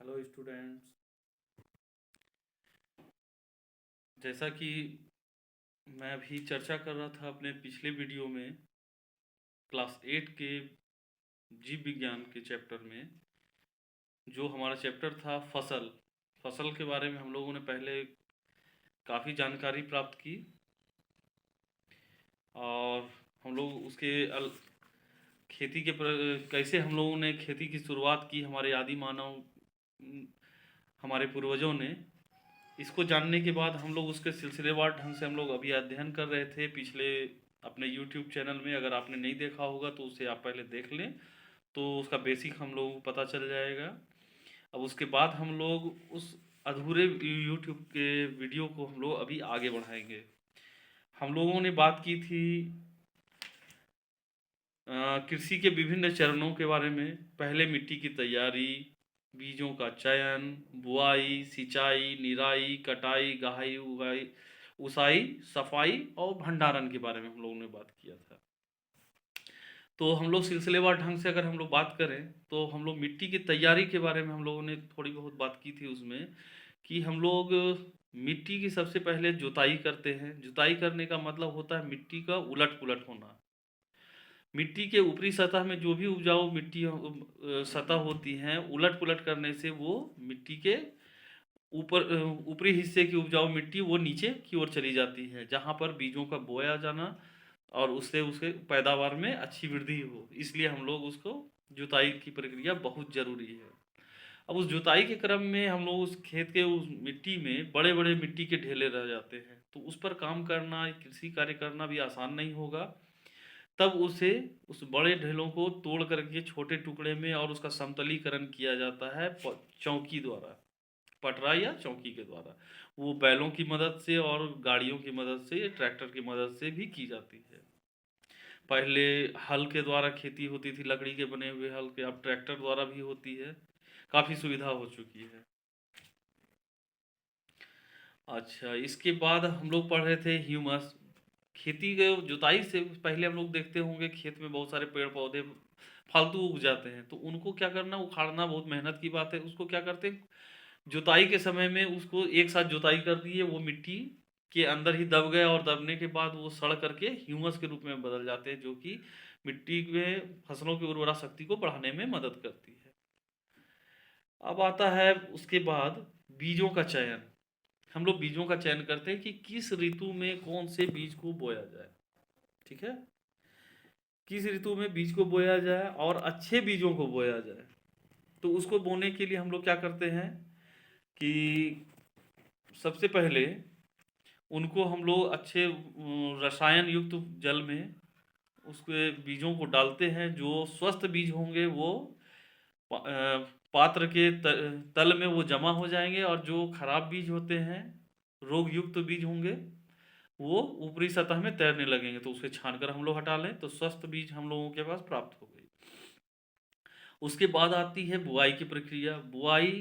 Hello students. जैसा कि मैं अभी चर्चा कर रहा था अपने पिछले वीडियो में क्लास 8 के जीव विज्ञान के चैप्टर में, जो हमारा चैप्टर था फसल फसल के बारे में हम लोगों ने पहले काफ़ी जानकारी प्राप्त की। और हम लोग खेती के कैसे हम लोगों ने खेती की शुरुआत की, हमारे आदि मानव हमारे पूर्वजों ने। इसको जानने के बाद हम लोग उसके सिलसिलेवार ढंग से हम लोग अभी अध्ययन कर रहे थे पिछले अपने यूट्यूब चैनल में। अगर आपने नहीं देखा होगा तो उसे आप पहले देख लें, तो उसका बेसिक हम लोगों को पता चल जाएगा। अब उसके बाद हम लोग उस अधूरे यूट्यूब के वीडियो को हम लोग अभी आगे बढ़ाएंगे। हम लोगों ने बात की थी कृषि के विभिन्न चरणों के बारे में। पहले मिट्टी की तैयारी, बीजों का चयन, बुआई, सिंचाई, निराई, कटाई, गहाई, उगाई, उसाई, सफाई और भंडारण के बारे में हम लोगों ने बात किया था। तो हम लोग सिलसिलेवार ढंग से अगर हम लोग बात करें तो हम लोग मिट्टी की तैयारी के बारे में हम लोगों ने थोड़ी बहुत बात की थी उसमें, कि हम लोग मिट्टी की सबसे पहले जुताई करते हैं। जुताई करने का मतलब होता है मिट्टी का उलट पुलट होना। मिट्टी के ऊपरी सतह में जो भी उपजाऊ मिट्टी सतह होती हैं, उलट पुलट करने से वो मिट्टी के ऊपरी हिस्से की उपजाऊ मिट्टी वो नीचे की ओर चली जाती है, जहाँ पर बीजों का बोया जाना और उससे उसके पैदावार में अच्छी वृद्धि हो। इसलिए हम लोग उसको जुताई की प्रक्रिया बहुत ज़रूरी है। अब उस जुताई के क्रम में हम लोग उस खेत के उस मिट्टी में बड़े बड़े मिट्टी के ढेले रह जाते हैं, तो उस पर काम करना, कृषि कार्य करना भी आसान नहीं होगा। तब उसे उस बड़े ढेलों को तोड़ करके छोटे टुकड़े में और उसका समतलीकरण किया जाता है चौकी द्वारा, पटरा या चौकी के द्वारा। वो बैलों की मदद से और गाड़ियों की मदद से, ट्रैक्टर की मदद से भी की जाती है। पहले हल के द्वारा खेती होती थी, लकड़ी के बने हुए हल के। अब ट्रैक्टर द्वारा भी होती है, काफ़ी सुविधा हो चुकी है। अच्छा, इसके बाद हम लोग पढ़ रहे थे ह्यूमस। खेती के जुताई से पहले हम लोग देखते होंगे खेत में बहुत सारे पेड़ पौधे फालतू उग जाते हैं, तो उनको क्या करना, उखाड़ना बहुत मेहनत की बात है। उसको क्या करते हैं, जुताई के समय में उसको एक साथ जुताई कर दिए, वो मिट्टी के अंदर ही दब गए और दबने के बाद वो सड़ करके ह्यूमस के रूप में बदल जाते हैं, जो कि मिट्टी में फसलों की उर्वरा शक्ति को बढ़ाने में मदद करती है। अब आता है उसके बाद बीजों का चयन। हम लोग बीजों का चयन करते हैं कि किस ऋतु में कौन से बीज को बोया जाए। ठीक है, किस ऋतु में बीज को बोया जाए और अच्छे बीजों को बोया जाए। तो उसको बोने के लिए हम लोग क्या करते हैं कि सबसे पहले उनको हम लोग अच्छे रसायन युक्त जल में उसके बीजों को डालते हैं। जो स्वस्थ बीज होंगे वो पात्र के तल में वो जमा हो जाएंगे, और जो खराब बीज होते हैं, रोग युक्त बीज होंगे, वो ऊपरी सतह में तैरने लगेंगे। तो उसे छानकर हम लोग हटा लें, तो स्वस्थ बीज हम लोगों के पास प्राप्त हो गई। उसके बाद आती है बुआई की प्रक्रिया। बुआई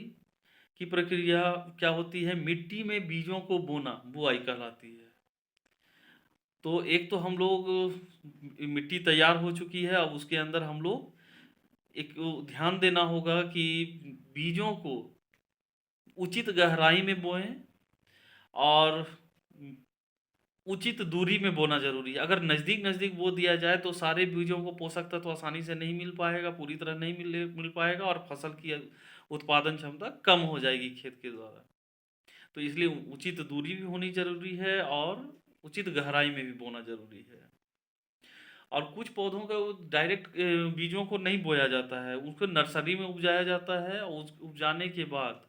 की प्रक्रिया क्या होती है, मिट्टी में बीजों को बोना बुआई कहलाती है। तो एक तो हम लोग मिट्टी तैयार हो चुकी है, अब उसके अंदर हम लोग एक ध्यान देना होगा कि बीजों को उचित गहराई में बोएं और उचित दूरी में बोना जरूरी है। अगर नज़दीक नज़दीक बो दिया जाए तो सारे बीजों को पोषक तत्व आसानी से नहीं मिल पाएगा, पूरी तरह नहीं मिल पाएगा, और फसल की उत्पादन क्षमता कम हो जाएगी खेत के द्वारा। तो इसलिए उचित दूरी भी होनी जरूरी है और उचित गहराई में भी बोना जरूरी है। और कुछ पौधों का डायरेक्ट बीजों को नहीं बोया जाता है, उसको नर्सरी में उपजाया जाता है, और उस उपजाने के बाद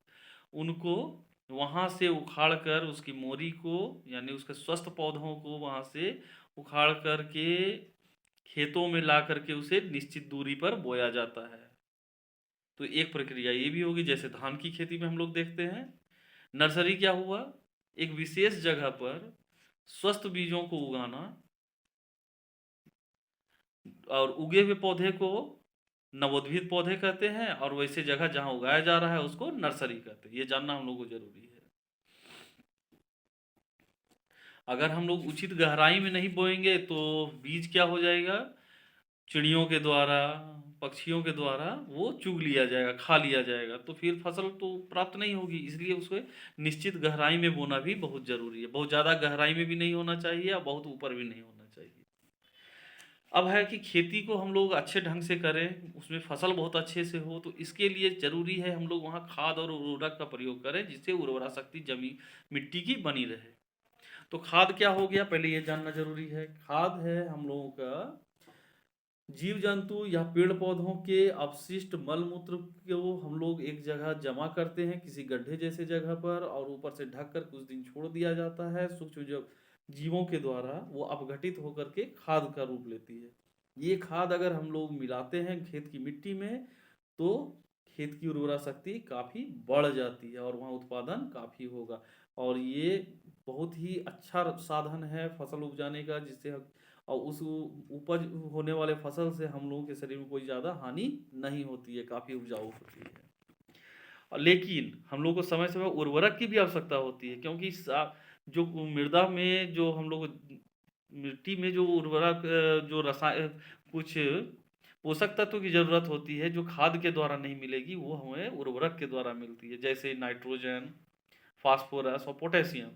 उनको वहाँ से उखाड़ कर उसकी मोरी को, यानी उसके स्वस्थ पौधों को वहाँ से उखाड़ कर के खेतों में ला करके उसे निश्चित दूरी पर बोया जाता है। तो एक प्रक्रिया ये भी होगी। जैसे धान की खेती में हम लोग देखते हैं, नर्सरी क्या हुआ, एक विशेष जगह पर स्वस्थ बीजों को उगाना, और उगे हुए पौधे को नवोद्भिद पौधे कहते हैं, और वैसे जगह जहाँ उगाया जा रहा है उसको नर्सरी कहते हैं। ये जानना हम लोग को जरूरी है। अगर हम लोग उचित गहराई में नहीं बोएंगे तो बीज क्या हो जाएगा, चिड़ियों के द्वारा, पक्षियों के द्वारा वो चुग लिया जाएगा, खा लिया जाएगा, तो फिर फसल तो प्राप्त नहीं होगी। इसलिए उसको निश्चित गहराई में बोना भी बहुत ज़रूरी है। बहुत ज़्यादा गहराई में भी नहीं होना चाहिए और बहुत ऊपर भी नहीं होना चाहिए। अब है कि खेती को हम लोग अच्छे ढंग से करें, उसमें फसल बहुत अच्छे से हो, तो इसके लिए ज़रूरी है हम लोग वहाँ खाद और उर्वरक का प्रयोग करें, जिससे उर्वरा शक्ति जमी मिट्टी की बनी रहे। तो खाद क्या हो गया, पहले ये जानना ज़रूरी है। खाद है हम लोगों का जीव जंतु या पेड़ पौधों के अपशिष्ट मल मूत्र को हम लोग एक जगह जमा करते हैं किसी गड्ढे जैसे जगह पर, और ऊपर से ढक कर कुछ दिन छोड़ दिया जाता है। सूक्ष्म जीवों के द्वारा वो अपघटित होकर के खाद का रूप लेती है। ये खाद अगर हम लोग मिलाते हैं खेत की मिट्टी में, तो खेत की उर्वरा शक्ति काफ़ी बढ़ जाती है और वहाँ उत्पादन काफ़ी होगा। और ये बहुत ही अच्छा साधन है फसल उपजाने का, जिससे और उस उपज होने वाले फसल से हम लोगों के शरीर में कोई ज़्यादा हानि नहीं होती है, काफ़ी उपजाऊ होती है। और लेकिन हम लोग को समय समय उर्वरक की भी आवश्यकता होती है, क्योंकि जो मृदा में जो हम लोग मिट्टी में जो उर्वरक जो रसायन कुछ पोषक तत्व की ज़रूरत होती है, जो खाद के द्वारा नहीं मिलेगी, वो हमें उर्वरक के द्वारा मिलती है, जैसे नाइट्रोजन, फास्फोरस और पोटेशियम।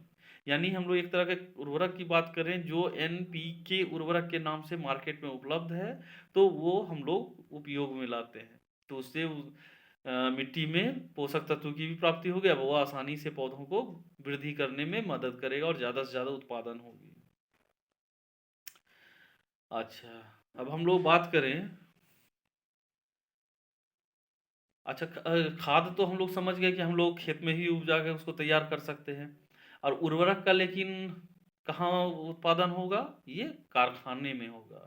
यानी हम लोग एक तरह के उर्वरक की बात करें जो एनपीके उर्वरक के नाम से मार्केट में उपलब्ध है, तो वो हम लोग उपयोग में लाते हैं। तो उससे मिट्टी में पोषक तत्व की भी प्राप्ति होगी, अब वो आसानी से पौधों को वृद्धि करने में मदद करेगा और ज़्यादा से ज़्यादा उत्पादन होगी। अच्छा, अब हम लोग बात करें। अच्छा, खाद तो हम लोग समझ गए कि हम लोग खेत में ही उपजा के उसको तैयार कर सकते हैं। और उर्वरक का लेकिन कहाँ उत्पादन होगा? ये कारखाने में होगा,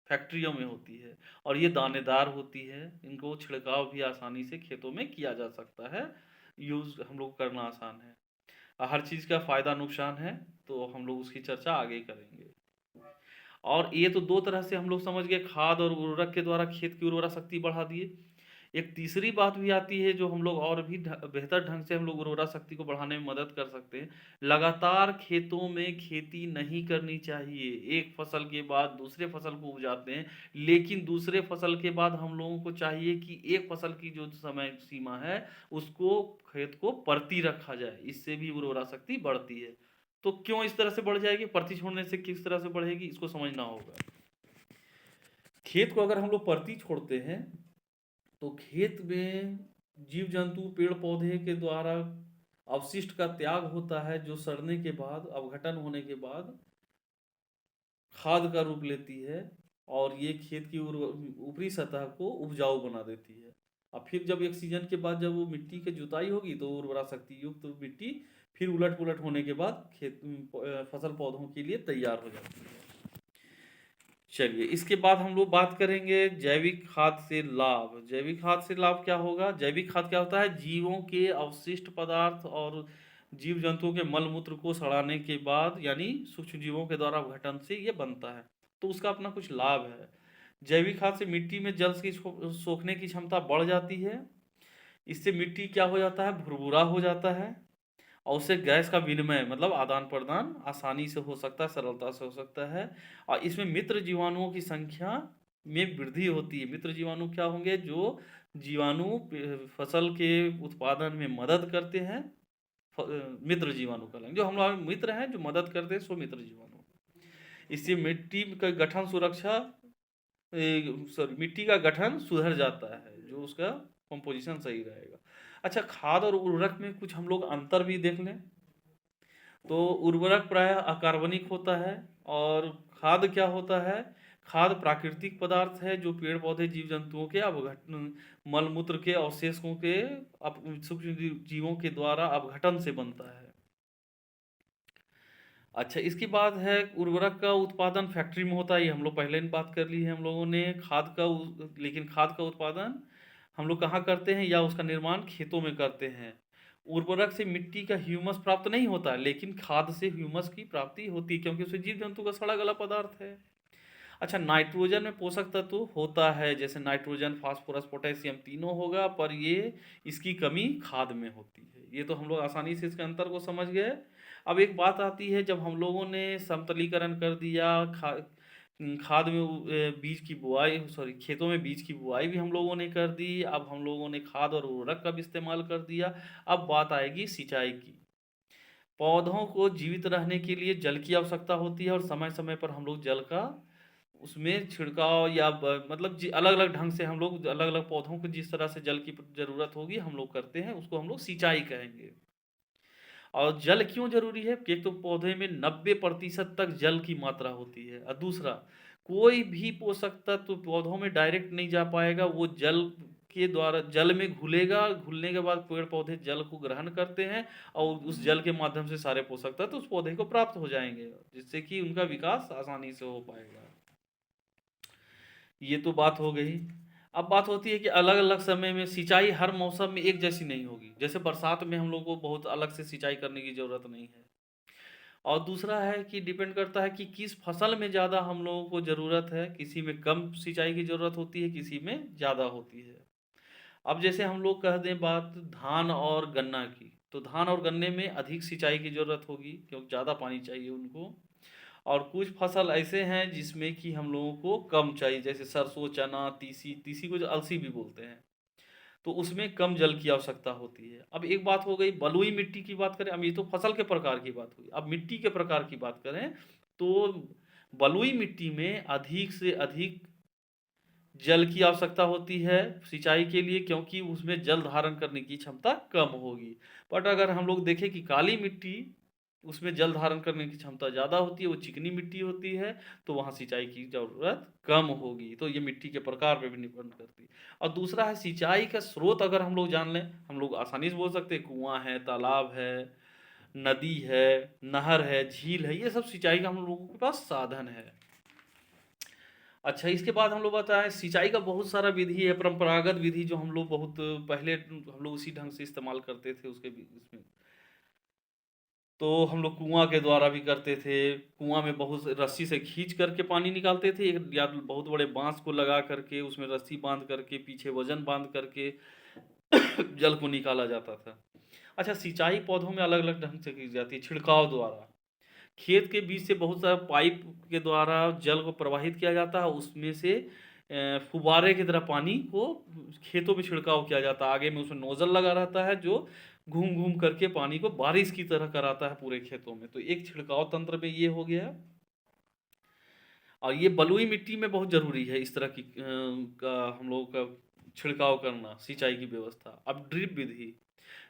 फैक्ट्रियों में होती है। और ये दानेदार होती है, इनको छिड़काव भी आसानी से खेतों में किया जा सकता है, यूज़ हम लोग करना आसान है। हर चीज़ का फ़ायदा नुकसान है, तो हम लोग उसकी चर्चा आगे करेंगे। और ये तो दो तरह से हम लोग समझ गए, खाद और उर्वरक के द्वारा खेत की उर्वरा शक्ति बढ़ा दिए। एक तीसरी बात भी आती है जो हम लोग और भी बेहतर ढंग से हम लोग उर्वरा शक्ति को बढ़ाने में मदद कर सकते हैं। लगातार खेतों में खेती नहीं करनी चाहिए। एक फसल के बाद दूसरे फसल को उपजाते हैं, लेकिन दूसरे फसल के बाद हम लोगों को चाहिए कि एक फसल की जो समय सीमा है, उसको खेत को परती रखा जाए, इससे भी उर्वरा शक्ति बढ़ती है। तो क्यों इस तरह से बढ़ जाएगी, परती छोड़ने से किस तरह से बढ़ेगी, इसको समझना होगा। खेत को अगर हम लोग परती छोड़ते हैं, तो खेत में जीव जंतु पेड़ पौधे के द्वारा अवशिष्ट का त्याग होता है, जो सड़ने के बाद अपघटन होने के बाद खाद का रूप लेती है, और ये खेत की ऊपरी सतह को उपजाऊ बना देती है। अब फिर जब एक सीजन के बाद जब वो मिट्टी की जुताई होगी, तो उर्वरा शक्ति युक्त तो मिट्टी फिर उलट पुलट होने के बाद खेत फसल पौधों के लिए तैयार हो जाती है। चलिए, इसके बाद हम लोग बात करेंगे जैविक खाद से लाभ। जैविक खाद से लाभ क्या होगा? जैविक खाद क्या होता है? जीवों के अवशिष्ट पदार्थ और जीव जंतुओं के मल मूत्र को सड़ाने के बाद, यानी सूक्ष्म जीवों के द्वारा अपघटन से ये बनता है, तो उसका अपना कुछ लाभ है। जैविक खाद से मिट्टी में जल की सोखने की क्षमता बढ़ जाती है। इससे मिट्टी क्या हो जाता है? भुरभुरा हो जाता है, और उससे गैस का विनिमय मतलब आदान प्रदान आसानी से हो सकता है, सरलता से हो सकता है। और इसमें मित्र जीवाणुओं की संख्या में वृद्धि होती है। मित्र जीवाणु क्या होंगे? जो जीवाणु फसल के उत्पादन में मदद करते हैं, मित्र जीवाणु कहलाएंगे। जो हमारे मित्र हैं जो मदद करते हैं, सो मित्र जीवाणु। इससे मिट्टी का गठन सुरक्षा सॉरी मिट्टी का गठन सुधर जाता है, जो उसका कंपोजिशन सही रहेगा। अच्छा, खाद और उर्वरक में कुछ हम लोग अंतर भी देख लें। तो उर्वरक प्रायः अकार्बनिक होता है, और खाद क्या होता है? खाद प्राकृतिक पदार्थ है, जो पेड़ पौधे जीव जंतुओं के अपघटन मल मूत्र के अवशेषों के सूक्ष्म जीवों के द्वारा अपघटन से बनता है। अच्छा, इसके बाद है उर्वरक का उत्पादन फैक्ट्री में होता है, ये हम लोग पहले ही बात कर ली है हम लोगों ने। खाद का लेकिन खाद का उत्पादन हम लोग कहाँ करते हैं, या उसका निर्माण खेतों में करते हैं। उर्वरक से मिट्टी का ह्यूमस प्राप्त नहीं होता, लेकिन खाद से ह्यूमस की प्राप्ति होती है, क्योंकि उसमें जीव जंतु का सड़ा गला पदार्थ है। अच्छा, नाइट्रोजन में पोषक तत्व होता है, जैसे नाइट्रोजन, फास्फोरस, पोटेशियम तीनों होगा, पर ये इसकी कमी खाद में होती है। ये तो हम लोग आसानी से इसके अंतर को समझ गए। अब एक बात आती है, जब हम लोगों ने समतलीकरण कर दिया खाद में बीज की बुआई, सॉरी, खेतों में बीज की बुआई भी हम लोगों ने कर दी। अब हम लोगों ने खाद और उर्वरक का भी इस्तेमाल कर दिया। अब बात आएगी सिंचाई की। पौधों को जीवित रहने के लिए जल की आवश्यकता होती है, और समय समय पर हम लोग जल का उसमें छिड़काव या मतलब अलग अलग ढंग से हम लोग अलग अलग पौधों को जिस तरह से जल की जरूरत होगी हम लोग करते हैं, उसको हम लोग सिंचाई कहेंगे। और जल क्यों जरूरी है? कि एक तो पौधे में 90% तक जल की मात्रा होती है, और दूसरा, कोई भी पोषक तत्व तो पौधों में डायरेक्ट नहीं जा पाएगा, वो जल के द्वारा जल में घुलेगा, घुलने के बाद पेड़ पौधे जल को ग्रहण करते हैं, और उस जल के माध्यम से सारे पोषक तत्व उस पौधे को प्राप्त हो जाएंगे, जिससे कि उनका विकास आसानी से हो पाएगा। ये तो बात हो गई। अब बात होती है कि अलग अलग समय में सिंचाई हर मौसम में एक जैसी नहीं होगी। जैसे बरसात में हम लोग को बहुत अलग से सिंचाई करने की ज़रूरत नहीं है। और दूसरा है कि डिपेंड करता है कि किस फसल में ज़्यादा हम लोगों को ज़रूरत है, किसी में कम सिंचाई की ज़रूरत होती है, किसी में ज़्यादा होती है। अब जैसे हम लोग कह दें बात धान और गन्ना की, तो धान और गन्ने में अधिक सिंचाई की ज़रूरत होगी क्योंकि ज़्यादा पानी चाहिए उनको। और कुछ फसल ऐसे हैं जिसमें कि हम लोगों को कम चाहिए, जैसे सरसों, चना, तीसी, तीसी को जो अलसी भी बोलते हैं, तो उसमें कम जल की आवश्यकता होती है। अब एक बात हो गई बलुई मिट्टी की बात करें, अब ये तो फसल के प्रकार की बात हुई, अब मिट्टी के प्रकार की बात करें तो बलुई मिट्टी में अधिक से अधिक जल की आवश्यकता होती है सिंचाई के लिए, क्योंकि उसमें जल धारण करने की क्षमता कम होगी। बट अगर हम लोग देखें कि काली मिट्टी, उसमें जल धारण करने की क्षमता ज़्यादा होती है, वो चिकनी मिट्टी होती है, तो वहाँ सिंचाई की ज़रूरत कम होगी। तो ये मिट्टी के प्रकार पे भी निर्भर करती है। और दूसरा है सिंचाई का स्रोत, अगर हम लोग जान लें, हम लोग आसानी से बोल सकते हैं कुआँ है, तालाब है, नदी है, नहर है, झील है, ये सब सिंचाई का हम लोगों के पास साधन है। अच्छा, इसके बाद हम लोग बताएं सिंचाई का बहुत सारा विधि है, परंपरागत विधि जो हम लोग बहुत पहले हम लोग उसी ढंग से इस्तेमाल करते थे उसके भी इसमें। तो हम लोग कुआं के द्वारा भी करते थे। कुआं में बहुत रस्सी से खींच करके पानी निकालते थे, या बहुत बड़े बांस को लगा करके उसमें रस्सी बांध करके पीछे वजन बांध करके जल को निकाला जाता था। अच्छा, सिंचाई पौधों में अलग अलग ढंग से की जाती है। छिड़काव द्वारा, खेत के बीच से बहुत सारा पाइप के द्वारा जल को प्रवाहित किया जाता है, उसमें से फुब्बारे की तरह पानी को खेतों में छिड़काव किया जाता है। आगे में उसमें नोजल लगा रहता है जो घूम घूम करके पानी को बारिश की तरह कराता है पूरे खेतों में। तो एक छिड़काव तंत्र में ये हो गया। और ये बलुई मिट्टी में बहुत ज़रूरी है इस तरह की का हम लोगों का छिड़काव करना, सिंचाई की व्यवस्था। अब ड्रिप विधि,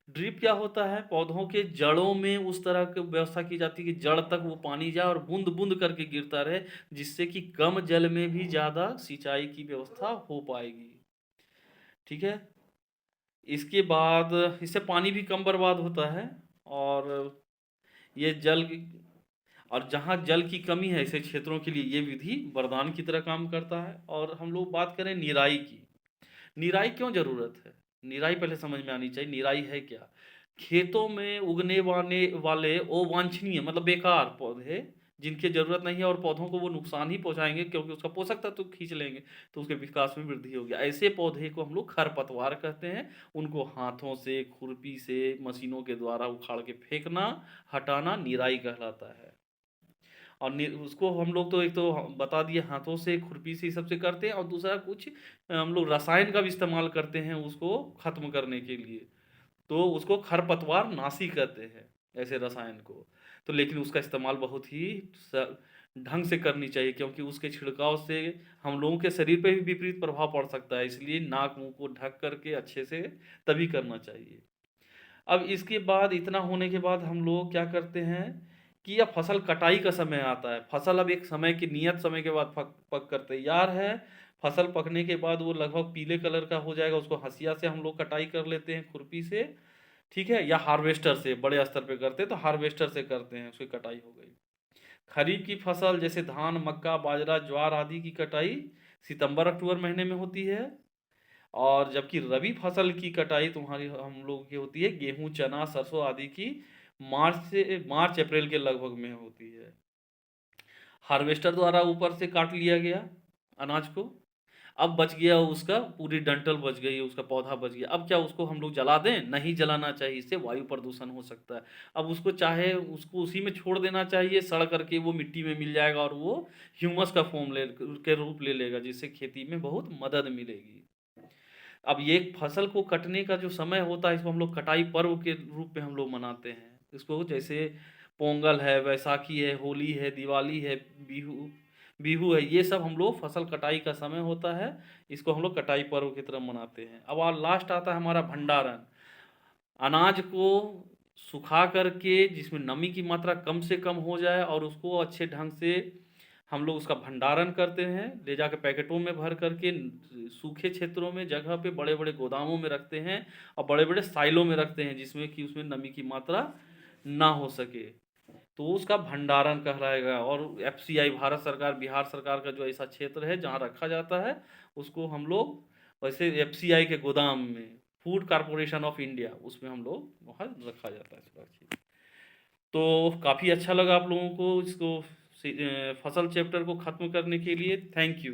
ड्रिप क्या होता है? पौधों के जड़ों में उस तरह की व्यवस्था की जाती है कि जड़ तक वो पानी जाए और बूंद बूंद करके गिरता रहे, जिससे कि कम जल में भी ज़्यादा सिंचाई की व्यवस्था हो पाएगी। ठीक है। इसके बाद इससे पानी भी कम बर्बाद होता है। और ये और जहाँ जल की कमी है ऐसे क्षेत्रों के लिए ये विधि वरदान की तरह काम करता है। और हम लोग बात करें निराई की, निराई क्यों जरूरत है? निराई पहले समझ में आनी चाहिए, निराई है क्या। खेतों में उगने वाले अवांछनीय मतलब बेकार पौधे, जिनकी जरूरत नहीं है और पौधों को वो नुकसान ही पहुंचाएंगे क्योंकि उसका पोषक तत्व तो खींच लेंगे, तो उसके विकास में वृद्धि होगी, ऐसे पौधे को हम लोग खरपतवार कहते हैं। उनको हाथों से, खुरपी से, मशीनों के द्वारा उखाड़ के फेंकना, हटाना निराई कहलाता है। और उसको हम लोग तो एक तो बता दिए हाथों से, खुरपी से, सबसे करते हैं, और दूसरा कुछ हम लोग रसायन का भी इस्तेमाल करते हैं उसको खत्म करने के लिए। तो उसको खरपतवार नाशी कहते हैं ऐसे रसायन को। तो लेकिन उसका इस्तेमाल बहुत ही ढंग से करनी चाहिए, क्योंकि उसके छिड़काव से हम लोगों के शरीर पे भी विपरीत प्रभाव पड़ सकता है, इसलिए नाक मुंह को ढक करके अच्छे से तभी करना चाहिए। अब इसके बाद इतना होने के बाद हम लोग क्या करते हैं कि अब फसल कटाई का समय आता है। फसल अब एक समय की नियत समय के बाद पक कर तैयार है। फसल पकने के बाद वो लगभग पीले कलर का हो जाएगा, उसको हंसिया से हम लोग कटाई कर लेते हैं, खुरपी से। ठीक है, या हार्वेस्टर से, बड़े स्तर पे करते हैं तो हार्वेस्टर से करते हैं, उसकी कटाई हो गई। खरीफ की फसल जैसे धान, मक्का, बाजरा, ज्वार आदि की कटाई सितंबर अक्टूबर महीने में होती है। और जबकि रबी फसल की कटाई तुम्हारी हम लोगों की होती है, गेहूं, चना, सरसों आदि की मार्च अप्रैल के लगभग में होती है। हार्वेस्टर द्वारा ऊपर से काट लिया गया अनाज को। अब बच गया उसका, पूरी डंठल बच गई, उसका पौधा बच गया। अब क्या उसको हम लोग जला दें? नहीं जलाना चाहिए, इससे वायु प्रदूषण हो सकता है। अब उसको चाहे उसको उसी में छोड़ देना चाहिए, सड़ करके वो मिट्टी में मिल जाएगा और वो ह्यूमस का फॉर्म ले के रूप ले लेगा, जिससे खेती में बहुत मदद मिलेगी। अब ये फसल को कटने का जो समय होता है, इसको हम लोग कटाई पर्व के रूप में हम लोग मनाते हैं। इसको जैसे पोंगल है, वैसाखी है, होली है, दिवाली है, बिहू बिहू है, ये सब हम लोग फसल कटाई का समय होता है, इसको हम लोग कटाई पर्व की तरह मनाते हैं। अब लास्ट आता है हमारा भंडारण। अनाज को सुखा करके, जिसमें नमी की मात्रा कम से कम हो जाए और उसको अच्छे ढंग से हम लोग उसका भंडारण करते हैं, ले जाकर पैकेटों में भर करके सूखे क्षेत्रों में जगह पे बड़े बड़े गोदामों में रखते हैं और बड़े बड़े साइलों में रखते हैं, जिसमें कि उसमें नमी की मात्रा ना हो सके, तो उसका भंडारण कहलाएगा। और एफसीआई, भारत सरकार, बिहार सरकार का जो ऐसा क्षेत्र है जहाँ रखा जाता है, उसको हम लोग वैसे एफसीआई के गोदाम में, फूड कारपोरेशन ऑफ इंडिया, उसमें हम लोग वहाँ रखा जाता है सुरक्षित। तो काफ़ी अच्छा लगा आप लोगों को इसको फसल चैप्टर को ख़त्म करने के लिए। Thank you.